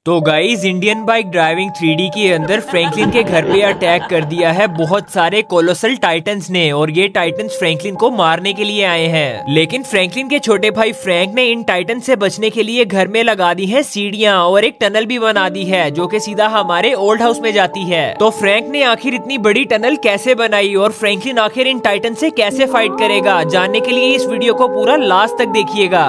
तो guys Indian bike driving 3D के अंदर फ्रैंकलिन के घर पे अटैक कर दिया है बहुत सारे कोलोसल टाइटन्स ने, और ये टाइटन्स फ्रैंकलिन को मारने के लिए आए हैं। लेकिन फ्रैंकलिन के छोटे भाई फ्रैंक ने इन टाइटन से बचने के लिए घर में लगा दी है सीढ़ियां और एक टनल भी बना दी है जो कि सीधा हमारे ओल्ड हाउस में जाती है। तो फ्रैंक ने आखिर इतनी बड़ी टनल कैसे बनाई और फ्रैंकलिन आखिर इन टाइटन से कैसे फाइट करेगा, जानने के लिए इस वीडियो को पूरा लास्ट तक देखिएगा।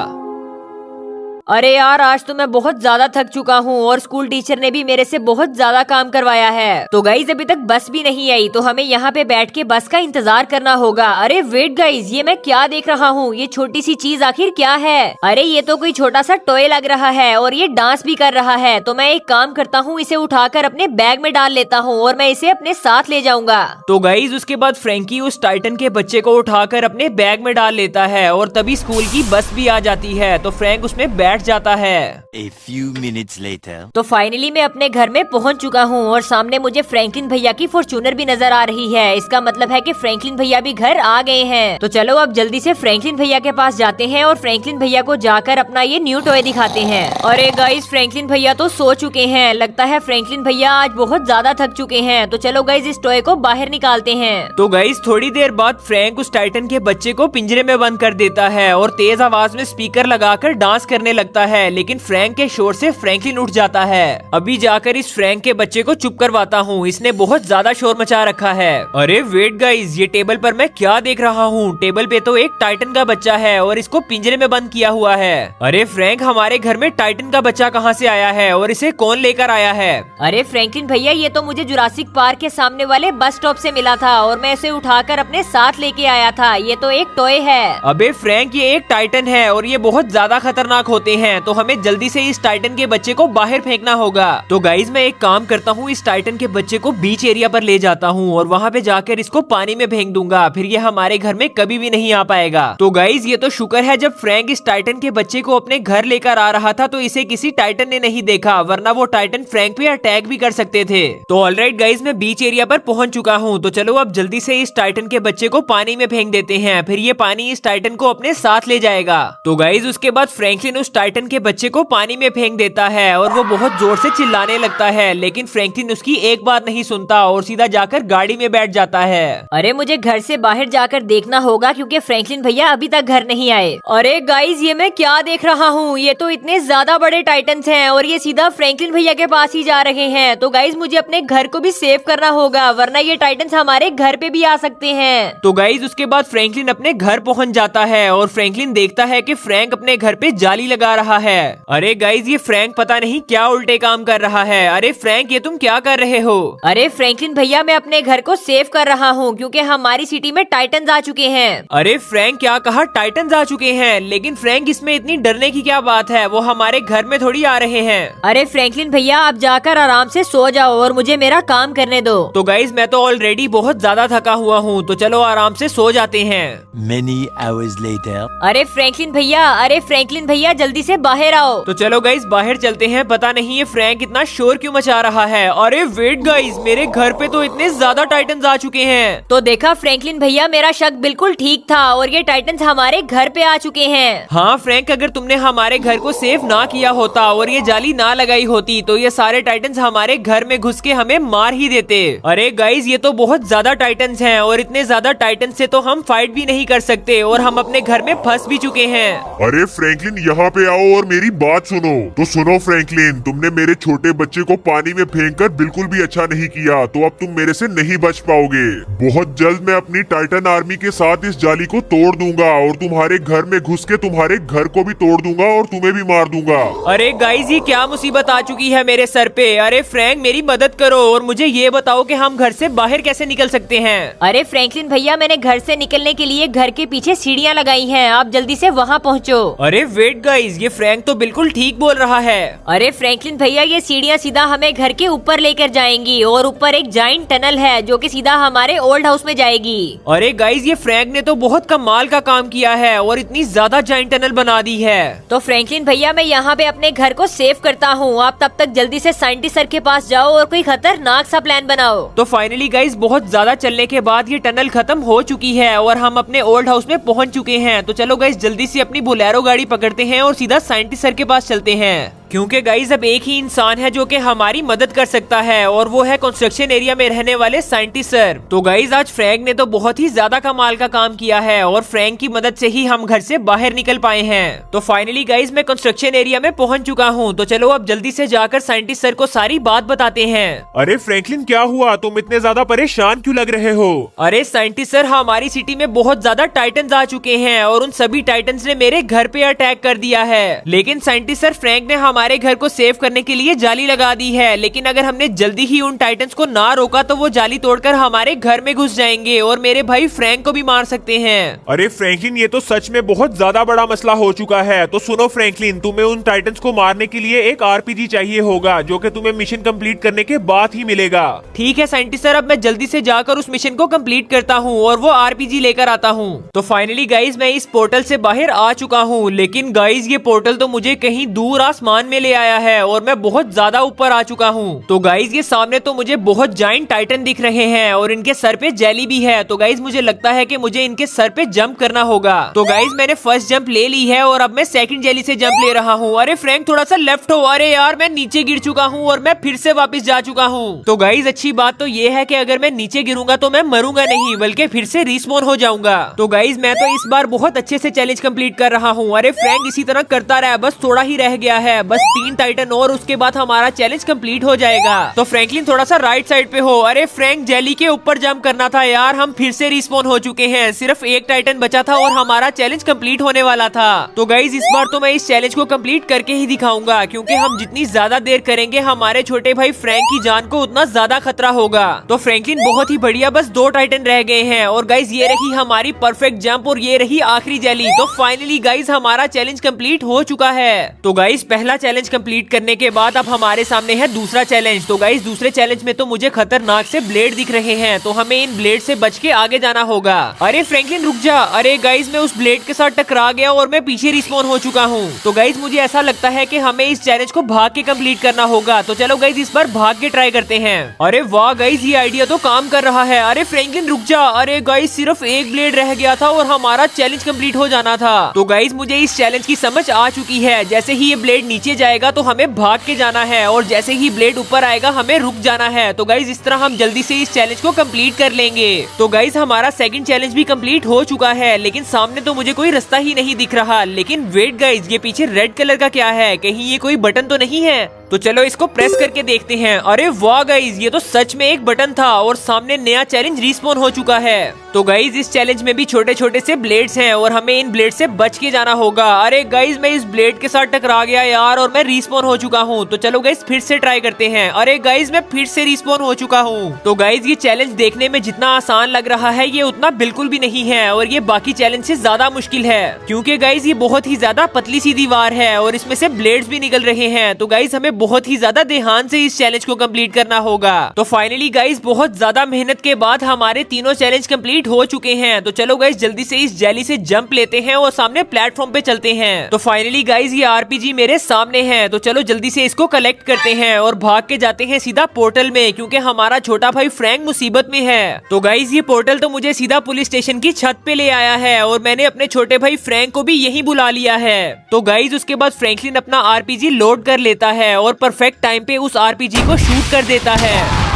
अरे यार, आज तो मैं बहुत ज्यादा थक चुका हूँ और स्कूल टीचर ने भी मेरे से बहुत ज्यादा काम करवाया है। तो गाइज अभी तक बस भी नहीं आई, तो हमें यहाँ पे बैठ के बस का इंतजार करना होगा। अरे वेट गाइज, ये मैं क्या देख रहा हूँ? ये छोटी सी चीज आखिर क्या है? अरे ये तो कोई छोटा सा टॉय लग रहा है और ये डांस भी कर रहा है। तो मैं एक काम करता हूँ, इसे उठाकर अपने बैग में डाल लेता हूँ और मैं इसे अपने साथ ले जाऊंगा। तो गाइज उसके बाद फ्रैंकी उस टाइटन के बच्चे को उठाकर अपने बैग में डाल लेता है और तभी स्कूल की बस भी आ जाती है। तो फ्रैंक उसमें बैठ जाता है। A few minutes later. तो फाइनली मैं अपने घर में पहुंच चुका हूं और सामने मुझे फ्रैंकलिन भैया की फॉर्च्यूनर भी नजर आ रही है। इसका मतलब है कि फ्रैंकलिन भैया भी घर आ गए हैं। तो चलो अब जल्दी से फ्रैंकलिन भैया के पास जाते हैं और फ्रैंकलिन भैया को जाकर अपना ये न्यू टॉय दिखाते हैं। अरे गाइस, फ्रैंकलिन भैया तो सो चुके हैं। लगता है फ्रैंकलिन भैया आज बहुत ज्यादा थक चुके हैं। तो चलो गाइस इस टॉय को बाहर निकालते हैं। तो गाइस थोड़ी देर बाद फ्रैंक उस टाइटन के बच्चे को पिंजरे में बंद कर देता है और तेज आवाज में स्पीकर लगाकर डांस करने लगता है। लेकिन फ्रैंक के शोर से फ्रैंकलिन उठ जाता है। अभी जाकर इस फ्रैंक के बच्चे को चुप करवाता हूँ, इसने बहुत ज्यादा शोर मचा रखा है। अरे वेट गाइस, ये टेबल पर मैं क्या देख रहा हूँ? टेबल पे तो एक टाइटन का बच्चा है और इसको पिंजरे में बंद किया हुआ है। अरे फ्रैंक, हमारे घर में टाइटन का बच्चा कहाँ से आया है और इसे कौन लेकर आया है? अरे फ्रैंकलिन भैया, ये तो मुझे जुरासिक पार्क के सामने वाले बस स्टॉप से मिला था और मैं इसे उठाकर अपने साथ लेके आया था। ये तो एक टॉय है। अबे फ्रैंक, ये एक टाइटन है और ये बहुत ज्यादा खतरनाक होते हैं, तो हमें जल्दी से इस टाइटन के बच्चे को बाहर फेंकना होगा। तो गाइज मैं एक काम करता हूँ, इस टाइटन के बच्चे को बीच एरिया पर ले जाता हूँ और वहाँ पे जाकर इसको पानी में फेंक दूंगा, फिर ये हमारे घर में कभी भी नहीं आ पाएगा। तो गाइज ये तो शुक्र है जब फ्रैंक इस टाइटन के बच्चे को अपने घर लेकर आ रहा था तो इसे किसी टाइटन ने नहीं देखा, वरना वो टाइटन फ्रैंक पे अटैक भी कर सकते थे। तो ऑलराइट गाइज, मैं बीच एरिया पर पहुंच चुका हूँ। तो चलो अब जल्दी से इस टाइटन के बच्चे को पानी में फेंक देते हैं, फिर ये पानी इस टाइटन को अपने साथ ले जाएगा। तो गाइज उसके बाद फ्रैंकलिन उस टाइटन के बच्चे को पानी में फेंक देता है और वो बहुत जोर से चिल्लाने लगता है, लेकिन फ्रैंकलिन उसकी एक बात नहीं सुनता और सीधा जाकर गाड़ी में बैठ जाता है। अरे मुझे घर से बाहर जाकर देखना होगा क्योंकि फ्रैंकलिन भैया अभी तक घर नहीं आए। अरे गाइज, ये मैं क्या देख रहा हूँ? ये तो इतने ज्यादा बड़े टाइटन्स हैं और ये सीधा फ्रैंकलिन भैया के पास ही जा रहे हैं। तो गाइज मुझे अपने घर को भी सेव करना होगा, वरना ये टाइटन्स हमारे घर पे भी आ सकते हैं। तो गाइज उसके बाद फ्रैंकलिन अपने घर पहुँच जाता है और फ्रैंकलिन देखता है कि फ्रैंक अपने घर पे जाली लगा रहा है। अरे गाइज, ये फ्रैंक पता नहीं क्या उल्टे काम कर रहा है। अरे फ्रैंक, ये तुम क्या कर रहे हो? अरे फ्रैंकलिन भैया, मैं अपने घर को सेव कर रहा हूँ क्योंकि हमारी सिटी में टाइटन्स आ चुके हैं। अरे फ्रैंक, क्या कहा? टाइटन्स आ चुके हैं? लेकिन फ्रैंक, इसमें इतनी डरने की क्या बात है? वो हमारे घर में थोड़ी आ रहे हैं। अरे फ्रैंकलिन भैया, आप जाकर आराम से सो जाओ और मुझे मेरा काम करने दो। तो गाइज मैं तो ऑलरेडी बहुत ज्यादा थका हुआ हूँ, तो चलो आराम से सो जाते हैं। Many hours later. अरे फ्रैंकलिन भैया, जल्दी से बाहर आओ। तो चलो गाइज बाहर चलते हैं। पता नहीं ये फ्रैंक इतना शोर क्यों मचा रहा है। अरे वेट गाइज, मेरे घर पे तो इतने ज्यादा टाइटन्स आ चुके हैं। तो देखा फ्रैंकलिन भैया, मेरा शक बिल्कुल ठीक था और ये टाइटन्स हमारे घर पे आ चुके हैं। हाँ फ्रैंक, अगर तुमने हमारे घर को सेफ ना किया होता और ये जाली ना लगाई होती तो ये सारे टाइटन्स हमारे घर में घुस के हमें मार ही देते। अरे गाइज, ये तो बहुत ज्यादा टाइटन्स हैं और इतने ज्यादा टाइटन्स से तो हम फाइट भी नहीं कर सकते और हम अपने घर में फंस भी चुके हैं। अरे फ्रैंकलिन, यहाँ पे आओ और मेरी बात सुनो। तो सुनो फ्रैंकलिन, तुमने मेरे छोटे बच्चे को पानी में फेंककर बिल्कुल भी अच्छा नहीं किया, तो अब तुम मेरे से नहीं बच पाओगे। बहुत जल्द मैं अपनी टाइटन आर्मी के साथ इस जाली को तोड़ दूंगा और तुम्हारे घर में घुस के तुम्हारे घर को भी तोड़ दूंगा और तुम्हें भी मार दूंगा। अरे गाइज, ये क्या मुसीबत आ चुकी है मेरे सर पे? अरे फ्रैंक, मेरी मदद करो और मुझे ये बताओ कि हम घर से बाहर कैसे निकल सकते हैं? अरे फ्रैंकलिन भैया, मैंने घर से निकलने के लिए घर के पीछे सीढ़ियाँ लगाई हैं, आप जल्दी से वहाँ पहुँचो। अरे वेट गाइज, ये फ्रैंक तो बिल्कुल ठीक बोल रहा है। अरे फ्रैंकलिन भैया, ये सीढ़ियाँ सीधा हमें घर के ऊपर लेकर जाएंगी और ऊपर एक जाइंट टनल है जो कि सीधा हमारे ओल्ड हाउस में जाएगी। अरे गाइज, ये फ्रैंक ने तो बहुत कमाल का काम किया है और इतनी ज्यादा जाइंट टनल बना दी है। तो फ्रैंकलिन भैया, मैं यहाँ पे अपने घर को सेव करता हूँ, आप तब तक जल्दी से साइंटिस्ट सर के पास जाओ और कोई खतरनाक सा प्लान बनाओ। तो फाइनली गाइज, बहुत ज्यादा चलने के बाद ये टनल खत्म हो चुकी है और हम अपने ओल्ड हाउस में पहुँच चुके हैं। तो चलो गाइज जल्दी से अपनी बोलेरो गाड़ी पकड़ते हैं और सीधा साइंटिस्ट सर के पास चलते हैं। क्योंकि गाइज अब एक ही इंसान है जो कि हमारी मदद कर सकता है और वो है कंस्ट्रक्शन एरिया में रहने वाले साइंटिस्ट सर। तो गाइज आज फ्रैंक ने तो बहुत ही ज्यादा कमाल का काम किया है और फ्रैंक की मदद से ही हम घर से बाहर निकल पाए हैं। तो फाइनली गाइज मैं कंस्ट्रक्शन एरिया में पहुंच चुका हूं। तो चलो अब जल्दी से जाकर साइंटिस्ट सर को सारी बात बताते हैं। अरे फ्रैंकलिन, क्या हुआ? तुम इतने ज्यादा परेशान क्यों लग रहे हो? अरे साइंटिस्ट सर, हमारी सिटी में बहुत ज्यादा टाइटन्स आ चुके हैं और उन सभी टाइटन्स ने मेरे घर पे अटैक कर दिया है। लेकिन साइंटिस्ट सर, फ्रैंक ने हमारे घर को सेव करने के लिए जाली लगा दी है, लेकिन अगर हमने जल्दी ही उन टाइटन्स को ना रोका तो वो जाली तोड़कर हमारे घर में घुस जाएंगे और मेरे भाई फ्रैंक को भी मार सकते हैं। अरे फ्रैंकलिन, ये तो सच में बहुत ज्यादा बड़ा मसला हो चुका है। तो सुनो फ्रैंकलिन, तुम्हें उन टाइटन्स को मारने के लिए एक आरपीजी चाहिए होगा जो कि तुम्हें मिशन कंप्लीट करने के बाद ही मिलेगा। ठीक है साइंटिस्ट सर, अब मैं जल्दी से जाकर उस मिशन को कंप्लीट करता हूँ और वो आरपीजी लेकर आता हूँ। तो फाइनली गाइज मैं इस पोर्टल से बाहर आ चुका हूँ, लेकिन गाइज ये पोर्टल तो मुझे कहीं दूर आसमान में ले आया है और मैं बहुत ज्यादा ऊपर आ चुका हूँ। तो गाइज ये सामने तो मुझे बहुत जायंट टाइटन दिख रहे हैं और इनके सर पे जेली भी है। तो गाइज मुझे लगता है कि मुझे इनके सर पे जंप करना होगा। तो गाइज मैंने फर्स्ट जंप ले ली है और अब मैं सेकंड जेली से जंप ले रहा हूँ। अरे फ्रैंक, थोड़ा सा लेफ्ट हो। अरे यार, मैं नीचे गिर चुका हूँ और मैं फिर से वापस जा चुका हूँ। तो गाइज अच्छी बात तो ये है कि अगर मैं नीचे गिरूंगा तो मैं मरूंगा नहीं, बल्कि फिर से रिस्पॉन हो जाऊंगा। तो गाइज मैं तो इस बार बहुत अच्छे से चैलेंज कंप्लीट कर रहा हूँ। अरे फ्रैंक, इसी तरह करता रहा, बस थोड़ा ही रह गया है, बस 3 टाइटन और उसके बाद हमारा चैलेंज कंप्लीट हो जाएगा। तो फ्रैंकलिन थोड़ा सा राइट साइड पे हो। अरे फ्रैंक, जेली के ऊपर जंप करना था यार, हम फिर से रिस्पॉन हो चुके हैं। सिर्फ एक टाइटन बचा था और हमारा चैलेंज कंप्लीट होने वाला था। तो गाइज इस बार तो मैं इस चैलेंज को कंप्लीट करके ही दिखाऊंगा, क्योंकि हम जितनी ज्यादा देर करेंगे हमारे छोटे भाई फ्रैंक की जान को उतना ज्यादा खतरा होगा। तो फ्रैंकलिन बहुत ही बढ़िया, बस 2 टाइटन रह गए हैं और गाइज ये रही हमारी परफेक्ट जंप और ये रही आखिरी जेली। तो फाइनली गाइज हमारा चैलेंज कंप्लीट हो चुका है। तो गाइज पहला चैलेंज कंप्लीट करने के बाद अब हमारे सामने है दूसरा चैलेंज। तो गाइज दूसरे चैलेंज में तो मुझे खतरनाक से ब्लेड दिख रहे हैं, तो हमें इन ब्लेड से बच के आगे जाना होगा। अरे फ्रैंकलिन रुक जा। अरे गाइज मैं उस ब्लेड के साथ टकरा गया और मैं पीछे रिस्पॉन हो चुका हूँ। तो गाइज मुझे ऐसा लगता है कि हमें इस चैलेंज को भाग के कंप्लीट करना होगा। तो चलो गाइज इस बार भाग के ट्राई करते हैं। अरे वाह गाइज, ये आइडिया तो काम कर रहा है। अरे फ्रैंकलिन रुक जा। अरे गाइज सिर्फ एक ब्लेड रह गया था और हमारा चैलेंज कंप्लीट हो जाना था। तो गाइज मुझे इस चैलेंज की समझ आ चुकी है। जैसे ही ये ब्लेड नीचे जाएगा तो हमें भाग के जाना है और जैसे ही ब्लेड ऊपर आएगा हमें रुक जाना है। तो गाइज इस तरह हम जल्दी से इस चैलेंज को कंप्लीट कर लेंगे। तो गाइज हमारा सेकंड चैलेंज भी कंप्लीट हो चुका है, लेकिन सामने तो मुझे कोई रास्ता ही नहीं दिख रहा। लेकिन वेट गाइज, ये पीछे रेड कलर का क्या है? कहीं ये कोई बटन तो नहीं है? तो चलो इसको प्रेस करके देखते हैं। अरे वाह गाइज, ये तो सच में एक बटन था और सामने नया चैलेंज रिस्पॉन हो चुका है। तो गाइज इस चैलेंज में भी छोटे छोटे से ब्लेड्स हैं और हमें इन ब्लेड से बच के जाना होगा। अरे गाइज मैं इस ब्लेड के साथ टकरा गया यार और मैं रिस्पॉन हो चुका हूँ। तो चलो गाइज फिर से ट्राई करते हैं। अरे गाइज मैं फिर से रिस्पॉन हो चुका हूँ। तो गाइज ये चैलेंज देखने में जितना आसान लग रहा है ये उतना बिल्कुल भी नहीं है और ये बाकी चैलेंज से ज्यादा मुश्किल है, क्योंकि गाइज ये बहुत ही ज्यादा पतली सी दीवार है और इसमें से ब्लेड्स भी निकल रहे हैं। तो गाइज हमें बहुत ही ज्यादा ध्यान से इस चैलेंज को कंप्लीट करना होगा। तो फाइनली गाइज बहुत ज्यादा मेहनत के बाद हमारे तीनों चैलेंज कंप्लीट हो चुके हैं। तो चलो गाइज जल्दी से इस जेली से जंप लेते हैं और सामने प्लेटफॉर्म पे चलते हैं। तो फाइनली गाइज ये आरपीजी मेरे सामने है। तो चलो जल्दी से इसको कलेक्ट करते हैं और भाग के जाते हैं सीधा पोर्टल में, क्योंकि हमारा छोटा भाई फ्रैंक मुसीबत में है। तो गाइज ये पोर्टल तो मुझे सीधा पुलिस स्टेशन की छत पे ले आया है और मैंने अपने छोटे भाई फ्रैंक को भी यही बुला लिया है। तो गाइज उसके बाद फ्रैंकलिन अपना आरपीजी लोड कर लेता है और परफेक्ट टाइम पे उस आरपीजी को शूट कर देता है।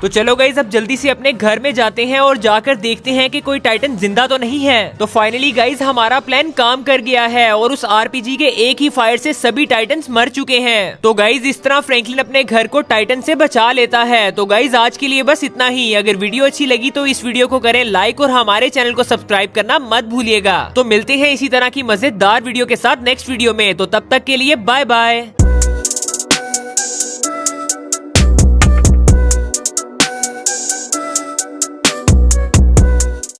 तो चलो गाइज अब जल्दी से अपने घर में जाते हैं और जाकर देखते हैं कि कोई टाइटन जिंदा तो नहीं है। तो फाइनली गाइज हमारा प्लान काम कर गया है और उस आरपीजी के एक ही फायर से सभी टाइटन्स मर चुके हैं। तो गाइज इस तरह फ्रैंकलिन अपने घर को टाइटन से बचा लेता है। तो गाइज आज के लिए बस इतना ही। अगर वीडियो अच्छी लगी तो इस वीडियो को करें लाइक और हमारे चैनल को सब्सक्राइब करना मत भूलिएगा। तो मिलते हैं इसी तरह की मजेदार वीडियो के साथ नेक्स्ट वीडियो में। तो तब तक के लिए बाय बाय।